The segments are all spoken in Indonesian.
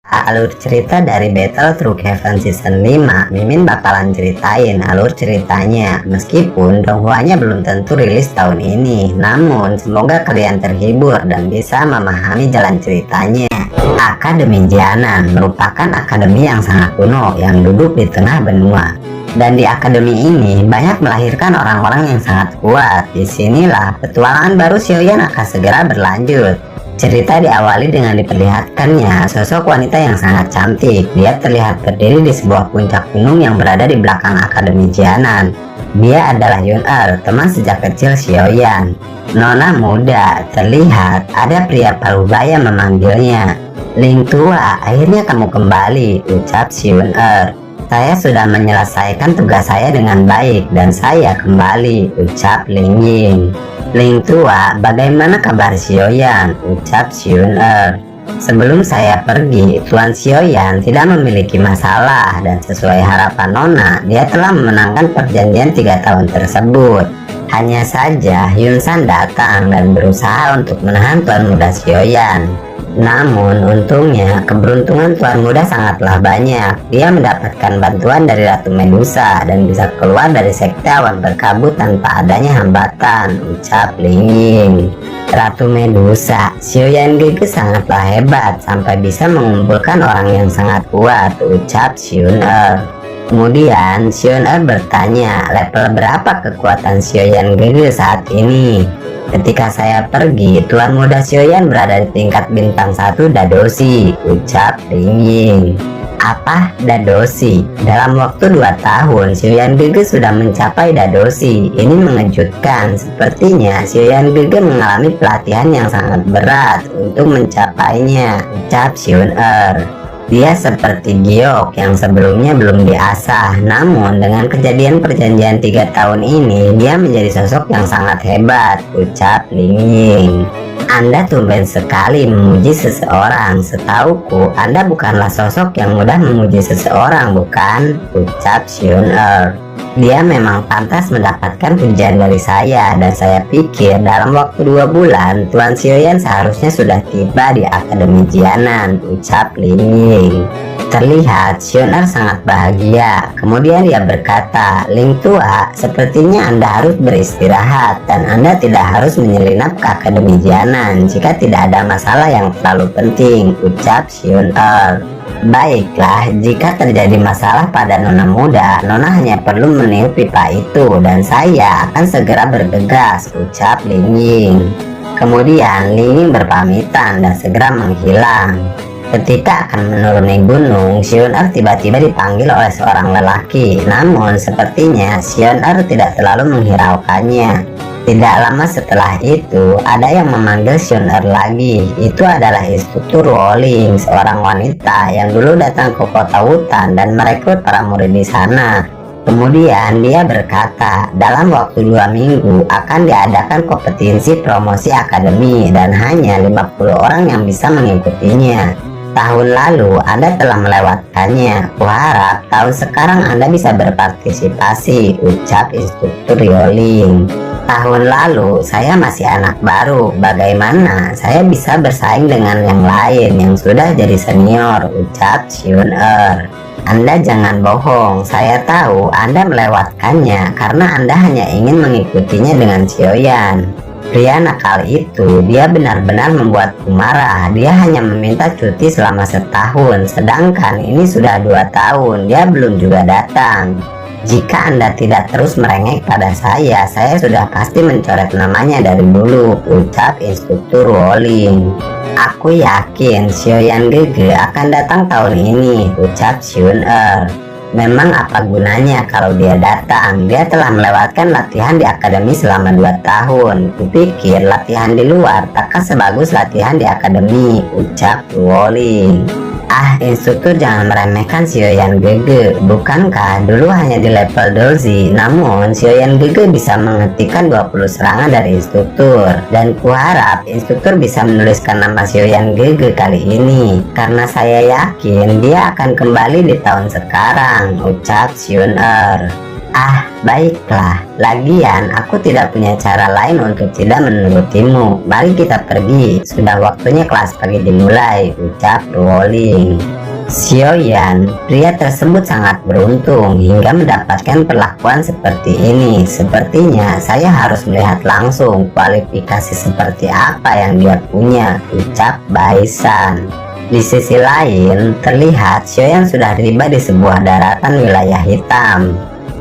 Alur cerita dari Battle Through Heaven Season 5, Mimin bakalan ceritain alur ceritanya. Meskipun donghuanya belum tentu rilis tahun ini, namun semoga kalian terhibur dan bisa memahami jalan ceritanya. Akademi Jianan merupakan akademi yang sangat kuno yang duduk di tengah benua. Dan di akademi ini banyak melahirkan orang-orang yang sangat kuat. Disinilah petualangan baru Xiaoyan akan segera berlanjut. Cerita diawali dengan diperlihatkannya sosok wanita yang sangat cantik. Dia terlihat berdiri di sebuah puncak gunung yang berada di belakang Akademi Jianan. Dia adalah Yun-Er, teman sejak kecil Xiaoyan. Nona muda, terlihat ada pria parubaya memanggilnya. Ling tua, akhirnya kamu kembali, ucap si Yun-Er. Saya sudah menyelesaikan tugas saya dengan baik dan saya kembali, ucap Ling Ying. Ling tua, bagaimana kabar Xiaoyan? Ucap Yun-Er. Sebelum saya pergi, Tuan Xiaoyan tidak memiliki masalah dan sesuai harapan Nona, dia telah memenangkan perjanjian 3 tahun tersebut. Hanya saja Yun San datang dan berusaha untuk menahan Tuan Muda Xiaoyan. Namun untungnya keberuntungan Tuan Muda sangatlah banyak. Dia mendapatkan bantuan dari Ratu Medusa dan bisa keluar dari sekte awan berkabut tanpa adanya hambatan, ucap Ling Ying. Ratu Medusa, Xiaoyan Gege sangatlah hebat sampai bisa mengumpulkan orang yang sangat kuat, ucap Yun-Er. Kemudian Yun-Er bertanya, level berapa kekuatan Xiaoyan Gege saat ini? Ketika saya pergi, Tuan Muda Xiaoyan berada di tingkat bintang 1 Dadoshi, ucap Ling Ying. Apa Dadoshi? Dalam waktu 2 tahun, Xiaoyan Gege sudah mencapai Dadoshi. Ini mengejutkan. Sepertinya Xiaoyan Gege mengalami pelatihan yang sangat berat untuk mencapainya, ucap Yun-Er. Dia seperti giok yang sebelumnya belum diasah, namun dengan kejadian perjanjian 3 tahun ini, dia menjadi sosok yang sangat hebat, ucap Ling Ying. Anda tumben sekali memuji seseorang. Setauku, Anda bukanlah sosok yang mudah memuji seseorang, bukan? Ucap Yun-Er. Dia memang pantas mendapatkan pujian dari saya, dan saya pikir dalam waktu 2 bulan Tuan Xiaoyan seharusnya sudah tiba di Akademi Jianan, ucap Ling Ying. Terlihat Yun-Er sangat bahagia. Kemudian dia berkata, Ling tua, sepertinya Anda harus beristirahat dan Anda tidak harus menyelinap ke Akademi Jianan jika tidak ada masalah yang terlalu penting, ucap Yun-Er. Baiklah, jika terjadi masalah pada Nona muda, Nona hanya perlu meniup pipa itu dan saya akan segera bergegas, ucap Ling Ying. Kemudian Ling Ying berpamitan dan segera menghilang. Ketika akan menuruni gunung, Yun-Er tiba-tiba dipanggil oleh seorang lelaki. Namun sepertinya Yun-Er tidak terlalu menghiraukannya. Tidak lama setelah itu, ada yang memanggil Yun-Er lagi. Itu adalah instruktur Rolling, seorang wanita yang dulu datang ke kota hutan dan merekrut para murid di sana. Kemudian dia berkata, dalam waktu 2 minggu akan diadakan kompetisi promosi akademi dan hanya 50 orang yang bisa mengikutinya. Tahun lalu Anda telah melewatkannya. Kuharap tahun sekarang Anda bisa berpartisipasi, ucap instruktur Rolling. Tahun lalu saya masih anak baru. Bagaimana saya bisa bersaing dengan yang lain yang sudah jadi senior, ucap Yun-Er. Anda jangan bohong, saya tahu Anda melewatkannya karena Anda hanya ingin mengikutinya dengan Xiaoyan. Pria nakal itu, dia benar-benar membuatku marah. Dia hanya meminta cuti selama setahun, sedangkan ini sudah 2 tahun, dia belum juga datang. Jika Anda tidak terus merengek pada saya sudah pasti mencoret namanya dari dulu, ucap instruktur Rolling. Aku yakin Xiaoyan Gege akan datang tahun ini, ucap Yun-Er. Memang apa gunanya kalau dia datang? Dia telah melewatkan latihan di akademi selama 2 tahun. Kupikir latihan di luar takkan sebagus latihan di akademi, ucap Rolling. Ah, instruktur jangan meremehkan Xiaoyan Gege. Bukankah dulu hanya di level dozi, namun Xiaoyan Gege bisa menghentikan 20 serangan dari instruktur. Dan kuharap instruktur bisa menuliskan nama Xiaoyan Gege kali ini, karena saya yakin dia akan kembali di tahun sekarang, ucap Yun-Er. Ah, baiklah. Lagian, aku tidak punya cara lain untuk tidak menurutimu. Mari kita pergi. Sudah waktunya kelas pagi dimulai, ucap Rowling. Xiaoyan, pria tersebut sangat beruntung hingga mendapatkan perlakuan seperti ini. Sepertinya saya harus melihat langsung kualifikasi seperti apa yang dia punya, ucap Baisan. Di sisi lain, terlihat Xiaoyan sudah tiba di sebuah daratan wilayah hitam.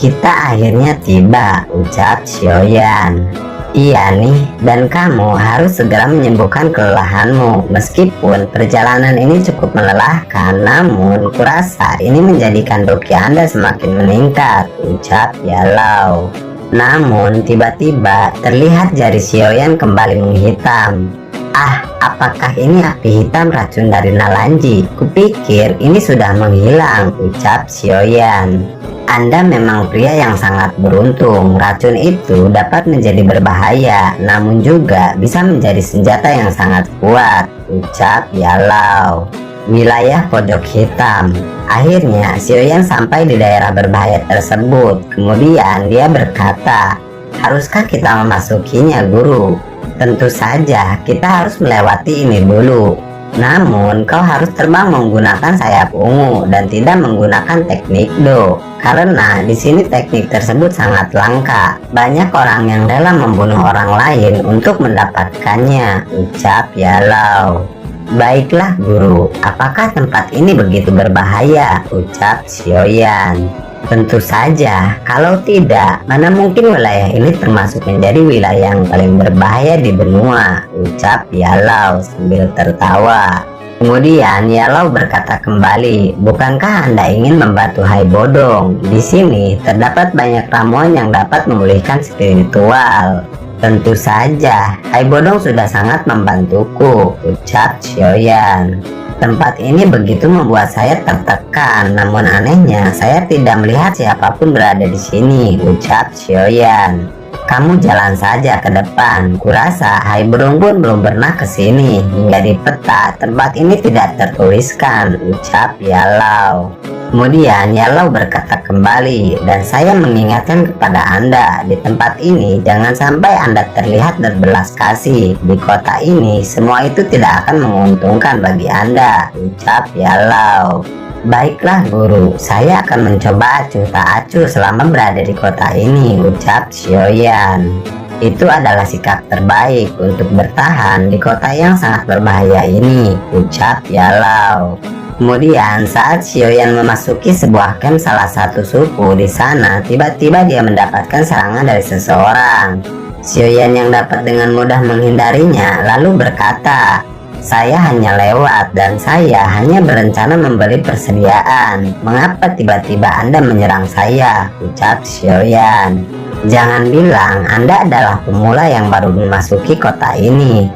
Kita akhirnya tiba, ucap Xiaoyan. Iya nih, dan kamu harus segera menyembuhkan kelelahanmu. Meskipun perjalanan ini cukup melelahkan, namun kurasa ini menjadikan hoki Anda semakin meningkat, ucap Yalau. Namun tiba-tiba terlihat jari Xiaoyan kembali menghitam. Ah, apakah ini api hitam racun dari Nalanji? Kupikir ini sudah menghilang, ucap Xiaoyan. Anda memang pria yang sangat beruntung. Racun itu dapat menjadi berbahaya, namun juga bisa menjadi senjata yang sangat kuat, ucap Yalau. Wilayah pojok hitam. Akhirnya Xiaoyan sampai di daerah berbahaya tersebut. Kemudian dia berkata, haruskah kita memasukinya, guru? Tentu saja, kita harus melewati ini dulu. Namun, kau harus terbang menggunakan sayap ungu dan tidak menggunakan teknik Do. Karena di sini teknik tersebut sangat langka. Banyak orang yang rela membunuh orang lain untuk mendapatkannya, ucap Yalau. Baiklah guru, apakah tempat ini begitu berbahaya? Ucap Xiaoyan. Tentu saja, kalau tidak, mana mungkin wilayah ini termasuk menjadi wilayah yang paling berbahaya di benua, ucap Yalau sambil tertawa. Kemudian Yalau berkata kembali, bukankah Anda ingin membantu Hai Bodong? Di sini terdapat banyak ramuan yang dapat memulihkan spiritual. Tentu saja, Hai Bodong sudah sangat membantuku, ucap Xiaoyan. Tempat ini begitu membuat saya tertekan, namun anehnya saya tidak melihat siapapun berada di sini, ucap Xiaoyan. Kamu jalan saja ke depan. Kurasa Hai Bodong pun belum pernah ke sini. Hingga di peta tempat ini tidak tertuliskan, ucap Yalau. Kemudian Yalau berkata kembali, dan saya mengingatkan kepada Anda, di tempat ini jangan sampai Anda terlihat berbelas kasih. Di kota ini semua itu tidak akan menguntungkan bagi Anda, ucap Yalau. Baiklah guru, saya akan mencoba acuh tak acuh selama berada di kota ini, ucap Xiaoyan. Itu adalah sikap terbaik untuk bertahan di kota yang sangat berbahaya ini, ucap Yalau. Kemudian saat Xiaoyan memasuki sebuah camp salah satu suku di sana, tiba-tiba dia mendapatkan serangan dari seseorang. Xiaoyan yang dapat dengan mudah menghindarinya lalu berkata, saya hanya lewat dan saya hanya berencana membeli persediaan. Mengapa tiba-tiba Anda menyerang saya? Ucap Xiaoyan. Jangan bilang Anda adalah pemula yang baru memasuki kota ini.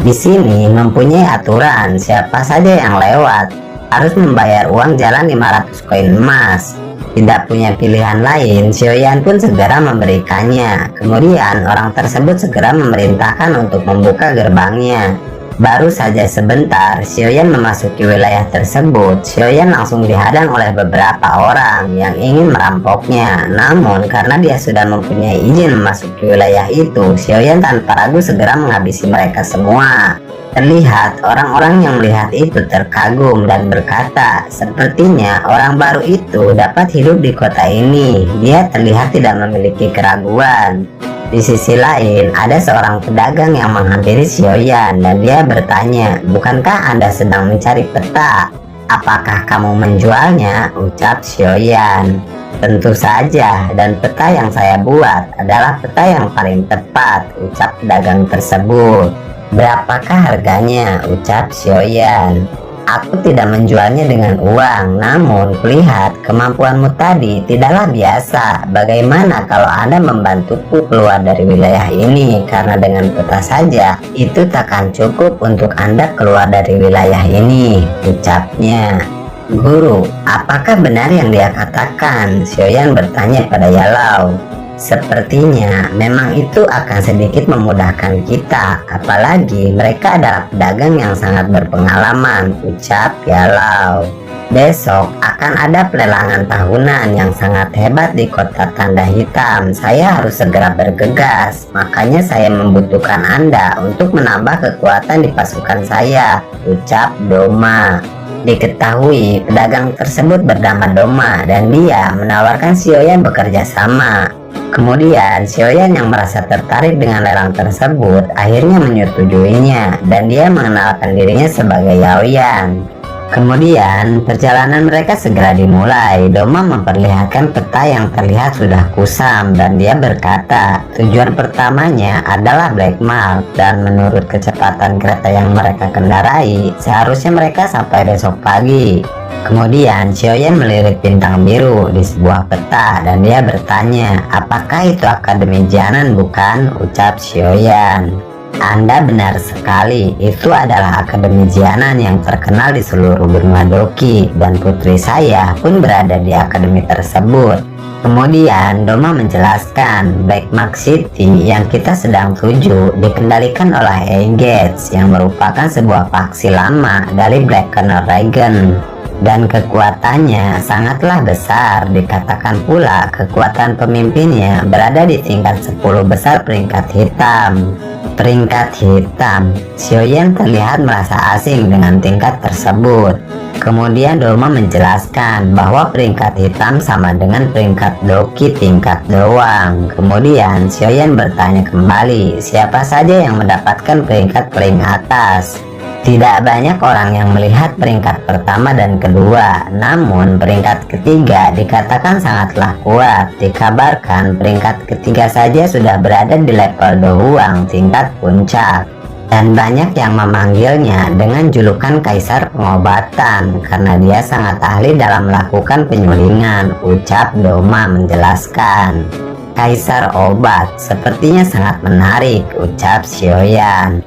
Di sini mempunyai aturan siapa saja yang lewat harus membayar uang jalan 500 koin emas. Tidak punya pilihan lain, Xiaoyan pun segera memberikannya. Kemudian orang tersebut segera memerintahkan untuk membuka gerbangnya. Baru saja sebentar Xiaoyan memasuki wilayah tersebut, Xiaoyan langsung dihadang oleh beberapa orang yang ingin merampoknya. Namun karena dia sudah mempunyai izin memasuki wilayah itu, Xiaoyan tanpa ragu segera menghabisi mereka semua. Terlihat orang-orang yang melihat itu terkagum dan berkata, sepertinya orang baru itu dapat hidup di kota ini. Dia terlihat tidak memiliki keraguan. Di sisi lain, ada seorang pedagang yang menghampiri Xiaoyan dan dia bertanya, bukankah Anda sedang mencari peta? Apakah kamu menjualnya? Ucap Xiaoyan. Tentu saja, dan peta yang saya buat adalah peta yang paling tepat, ucap pedagang tersebut. Berapakah harganya? Ucap Xiaoyan. Aku tidak menjualnya dengan uang, namun kulihat kemampuanmu tadi tidaklah biasa. Bagaimana kalau Anda membantuku keluar dari wilayah ini? Karena dengan peta saja, itu takkan cukup untuk Anda keluar dari wilayah ini, ucapnya. Guru, apakah benar yang dia katakan? Xiaoyan bertanya pada Yalau. Sepertinya memang itu akan sedikit memudahkan kita, apalagi mereka adalah pedagang yang sangat berpengalaman, ucap Yalau. Besok akan ada pelelangan tahunan yang sangat hebat di kota Tanda Hitam. Saya harus segera bergegas. Makanya saya membutuhkan Anda untuk menambah kekuatan di pasukan saya, ucap Doma. Diketahui pedagang tersebut bernama Doma dan dia menawarkan Xiaoyan bekerja sama. Kemudian Xiaoyan yang merasa tertarik dengan lelang tersebut akhirnya menyetujuinya dan dia mengenalkan dirinya sebagai Yaoyan. Kemudian perjalanan mereka segera dimulai. Doma memperlihatkan peta yang terlihat sudah kusam dan dia berkata tujuan pertamanya adalah Black Mark, dan menurut kecepatan kereta yang mereka kendarai seharusnya mereka sampai besok pagi. Kemudian Xiaoyan melirik bintang biru di sebuah peta dan dia bertanya, apakah itu Akademi Jianan bukan? Ucap Xiaoyan. Anda benar sekali, itu adalah Akademi Jianan yang terkenal di seluruh benua Doki, dan putri saya pun berada di akademi tersebut. Kemudian Doma menjelaskan Black Mark City yang kita sedang tuju dikendalikan oleh Aegis yang merupakan sebuah faksi lama dari Black Knight Dragon, dan kekuatannya sangatlah besar. Dikatakan pula kekuatan pemimpinnya berada di tingkat 10 besar peringkat hitam. Peringkat hitam. Xiaoyan terlihat merasa asing dengan tingkat tersebut. Kemudian Doma menjelaskan bahwa peringkat hitam sama dengan peringkat Doki tingkat doang. Kemudian Xiaoyan bertanya kembali, siapa saja yang mendapatkan peringkat paling atas? Tidak banyak orang yang melihat peringkat pertama dan kedua, namun peringkat ketiga dikatakan sangatlah kuat. Dikabarkan peringkat ketiga saja sudah berada di level Dohuang tingkat puncak, dan banyak yang memanggilnya dengan julukan Kaisar Pengobatan karena dia sangat ahli dalam melakukan penyulingan, ucap Doma menjelaskan. Kaisar Obat sepertinya sangat menarik, ucap Xiaoyan.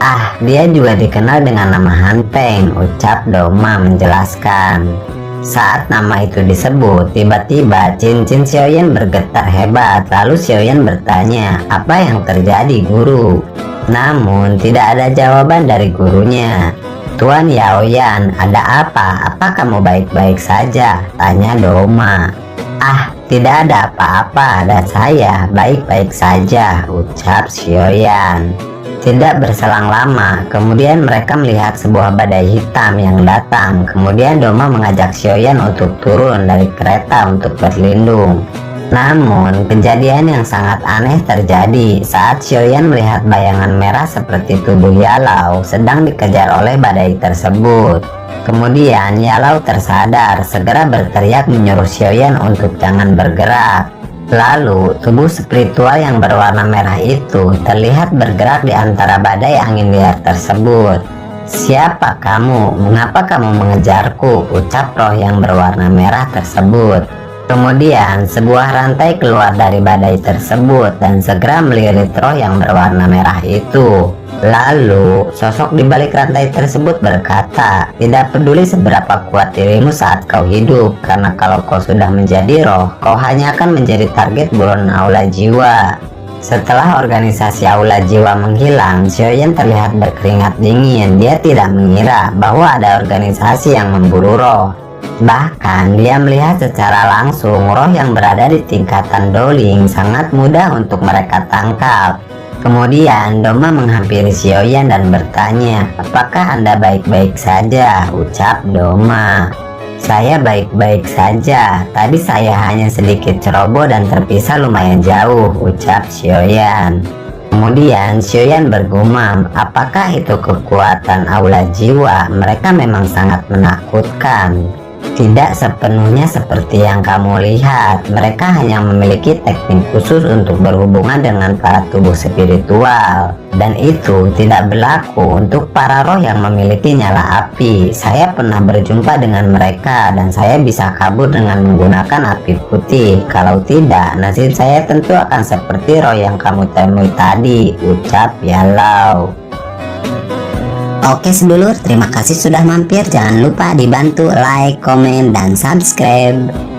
Ah, dia juga dikenal dengan nama Han Peng, ucap Doma menjelaskan. Saat nama itu disebut, tiba-tiba cincin Xiaoyan bergetar hebat. Lalu Xiaoyan bertanya, apa yang terjadi guru? Namun tidak ada jawaban dari gurunya. Tuan Yaoyan, ada apa? Apa kamu baik-baik saja? Tanya Doma. Ah, tidak ada apa-apa dan saya baik-baik saja, ucap Xiaoyan. Tidak berselang lama, kemudian mereka melihat sebuah badai hitam yang datang. Kemudian Doma mengajak Xiaoyan untuk turun dari kereta untuk berlindung. Namun, kejadian yang sangat aneh terjadi saat Xiaoyan melihat bayangan merah seperti tubuh Yalau sedang dikejar oleh badai tersebut. Kemudian Yalau tersadar, segera berteriak menyuruh Xiaoyan untuk jangan bergerak. Lalu, tubuh spiritual yang berwarna merah itu terlihat bergerak di antara badai angin liar tersebut. Siapa kamu? Mengapa kamu mengejarku? Ucap roh yang berwarna merah tersebut. Kemudian, sebuah rantai keluar dari badai tersebut dan segera melilit roh yang berwarna merah itu. Lalu, sosok di balik rantai tersebut berkata, tidak peduli seberapa kuat dirimu saat kau hidup, karena kalau kau sudah menjadi roh, kau hanya akan menjadi target buronan Aula Jiwa. Setelah organisasi Aula Jiwa menghilang, Xiaoyan terlihat berkeringat dingin. Dia tidak mengira bahwa ada organisasi yang memburu roh. Bahkan dia melihat secara langsung roh yang berada di tingkatan Doling sangat mudah untuk mereka tangkap. Kemudian Doma menghampiri Xiaoyan dan bertanya, apakah Anda baik-baik saja? Ucap Doma. Saya baik-baik saja. Tadi saya hanya sedikit ceroboh dan terpisah lumayan jauh, ucap Xiaoyan. Kemudian Xiaoyan bergumam, apakah itu kekuatan Aula Jiwa? Mereka memang sangat menakutkan. Tidak sepenuhnya seperti yang kamu lihat. Mereka hanya memiliki teknik khusus untuk berhubungan dengan para tubuh spiritual, dan itu tidak berlaku untuk para roh yang memiliki nyala api. Saya pernah berjumpa dengan mereka dan saya bisa kabur dengan menggunakan api putih. Kalau tidak, nasib saya tentu akan seperti roh yang kamu temui tadi, ucap Yalau. Oke sedulur, terima kasih sudah mampir. Jangan lupa dibantu like, komen, dan subscribe.